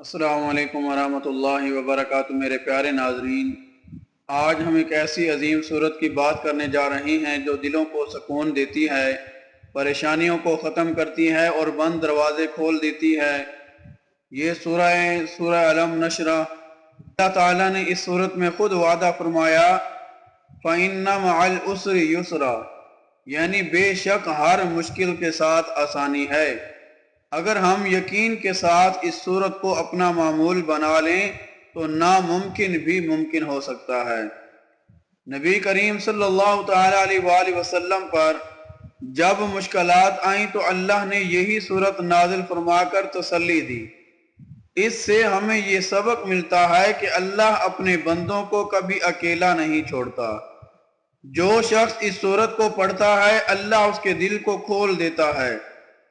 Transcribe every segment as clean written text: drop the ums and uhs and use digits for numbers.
السلام علیکم ورحمۃ اللہ وبرکاتہ۔ میرے پیارے ناظرین، آج ہم ایک ایسی عظیم صورت کی بات کرنے جا رہے ہیں جو دلوں کو سکون دیتی ہے، پریشانیوں کو ختم کرتی ہے اور بند دروازے کھول دیتی ہے۔ یہ سورہ علم نشرہ۔ اللہ تعالیٰ نے اس صورت میں خود وعدہ فرمایا فَإِنَّ مَعَ الْعُسْرِ يُسْرًا، یعنی بے شک ہر مشکل کے ساتھ آسانی ہے۔ اگر ہم یقین کے ساتھ اس صورت کو اپنا معمول بنا لیں تو ناممکن بھی ممکن ہو سکتا ہے۔ نبی کریم صلی اللہ تعالی علیہ وآلہ وسلم پر جب مشکلات آئیں تو اللہ نے یہی صورت نازل فرما کر تسلی دی۔ اس سے ہمیں یہ سبق ملتا ہے کہ اللہ اپنے بندوں کو کبھی اکیلا نہیں چھوڑتا۔ جو شخص اس صورت کو پڑھتا ہے اللہ اس کے دل کو کھول دیتا ہے،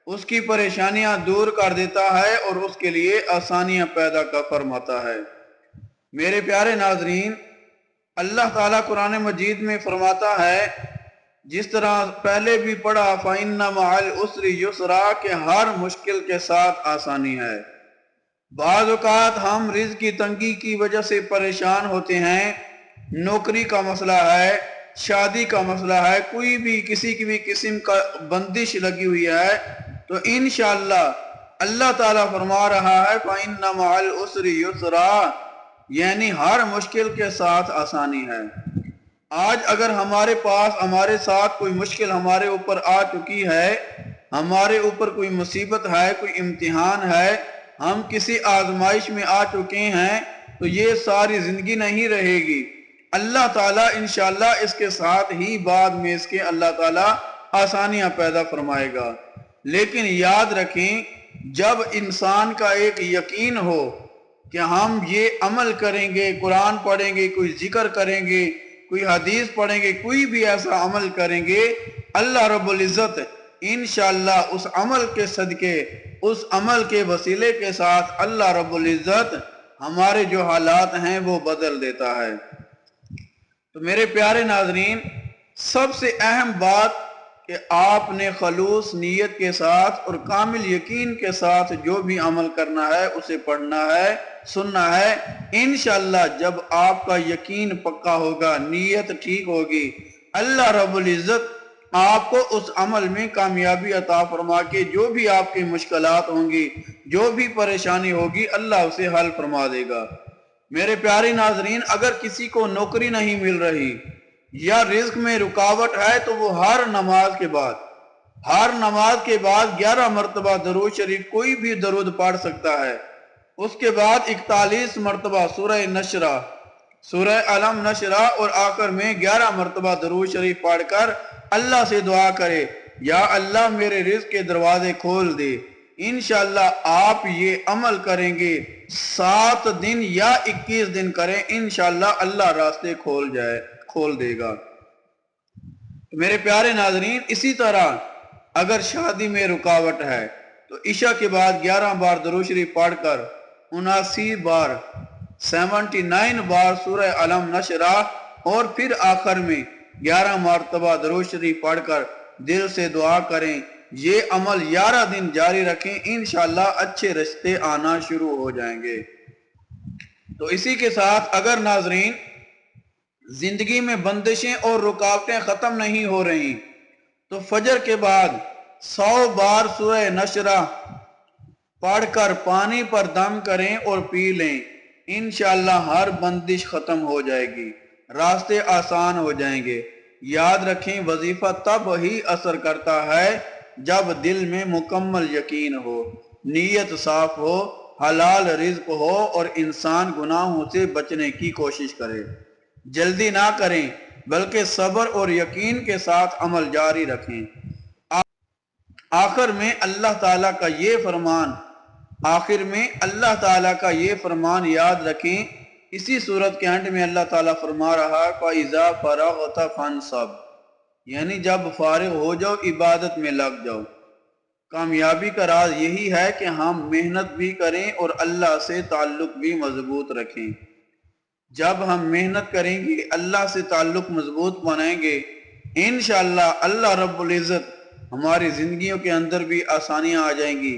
اس کی پریشانیاں دور کر دیتا ہے اور اس کے لیے آسانیاں پیدا کر فرماتا ہے۔ میرے پیارے ناظرین، اللہ تعالیٰ قرآن مجید میں فرماتا ہے، جس طرح پہلے بھی پڑھا فَإِنَّ مَعَ الْعُسْرِ يُسْرًا، کہ ہر مشکل کے ساتھ آسانی ہے۔ بعض اوقات ہم رزق کی تنگی کی وجہ سے پریشان ہوتے ہیں، نوکری کا مسئلہ ہے، شادی کا مسئلہ ہے، کوئی بھی کسی کی بھی قسم کا بندش لگی ہوئی ہے، تو انشاءاللہ اللہ تعالیٰ فرما رہا ہے فَإِنَّ مَعَ الْعُسْرِ يُسْرًا، یعنی ہر مشکل کے ساتھ آسانی ہے۔ آج اگر ہمارے ساتھ کوئی مشکل ہمارے اوپر آ چکی ہے، ہمارے اوپر کوئی مصیبت ہے، کوئی امتحان ہے، ہم کسی آزمائش میں آ چکے ہیں، تو یہ ساری زندگی نہیں رہے گی۔ اللہ تعالیٰ انشاءاللہ اس کے ساتھ ہی بعد میں اس کے اللہ تعالیٰ آسانیاں پیدا فرمائے گا۔ لیکن یاد رکھیں، جب انسان کا ایک یقین ہو کہ ہم یہ عمل کریں گے، قرآن پڑھیں گے، کوئی ذکر کریں گے، کوئی حدیث پڑھیں گے، کوئی بھی ایسا عمل کریں گے، اللہ رب العزت انشاءاللہ اس عمل کے صدقے، اس عمل کے وسیلے کے ساتھ اللہ رب العزت ہمارے جو حالات ہیں وہ بدل دیتا ہے۔ تو میرے پیارے ناظرین، سب سے اہم بات کہ آپ نے خلوص نیت کے ساتھ اور کامل یقین کے ساتھ جو بھی عمل کرنا ہے اسے پڑھنا ہے، سننا ہے۔ انشاءاللہ جب آپ کا یقین پکا ہوگا، نیت ٹھیک ہوگی، اللہ رب العزت آپ کو اس عمل میں کامیابی عطا فرما کے جو بھی آپ کی مشکلات ہوں گی، جو بھی پریشانی ہوگی، اللہ اسے حل فرما دے گا۔ میرے پیارے ناظرین، اگر کسی کو نوکری نہیں مل رہی یا رزق میں رکاوٹ ہے تو وہ ہر نماز کے بعد 11 مرتبہ درود شریف کوئی بھی درود پڑھ سکتا ہے۔ اس کے بعد 41 مرتبہ سورہ علم نشرہ اور آخر میں 11 مرتبہ درود شریف پڑھ کر اللہ سے دعا کرے، یا اللہ میرے رزق کے دروازے کھول دے۔ انشاءاللہ آپ یہ عمل کریں گے، 7 دن یا 21 دن کریں، انشاءاللہ اللہ راستے کھول دے گا۔ میرے پیارے ناظرین، اسی طرح اگر شادی میں رکاوٹ ہے تو عشاء کے بعد 11 بار درود شریف پڑھ کر 79 بار سورہ علم نشرہ اور پھر آخر میں 11 مرتبہ درود شریف پڑھ کر دل سے دعا کریں۔ یہ عمل 11 دن جاری رکھیں، انشاءاللہ اچھے رشتے آنا شروع ہو جائیں گے۔ تو اسی کے ساتھ اگر ناظرین زندگی میں بندشیں اور رکاوٹیں ختم نہیں ہو رہی تو فجر کے بعد 100 بار سورہ نشرہ پڑھ کر پانی پر دم کریں اور پی لیں، انشاءاللہ ہر بندش ختم ہو جائے گی، راستے آسان ہو جائیں گے۔ یاد رکھیں، وظیفہ تب ہی اثر کرتا ہے جب دل میں مکمل یقین ہو، نیت صاف ہو، حلال رزق ہو اور انسان گناہوں سے بچنے کی کوشش کرے۔ جلدی نہ کریں بلکہ صبر اور یقین کے ساتھ عمل جاری رکھیں۔ آخر میں اللہ تعالیٰ کا یہ فرمان یاد رکھیں۔ اسی صورت کے اینڈ میں اللہ تعالیٰ فرما رہا فَإِذَا فَرَغْتَ فَانْصَبْ، یعنی جب فارغ ہو جاؤ عبادت میں لگ جاؤ۔ کامیابی کا راز یہی ہے کہ ہم محنت بھی کریں اور اللہ سے تعلق بھی مضبوط رکھیں۔ جب ہم محنت کریں گے، اللہ سے تعلق مضبوط بنائیں گے، انشاءاللہ اللہ رب العزت ہماری زندگیوں کے اندر بھی آسانیاں آ جائیں گی،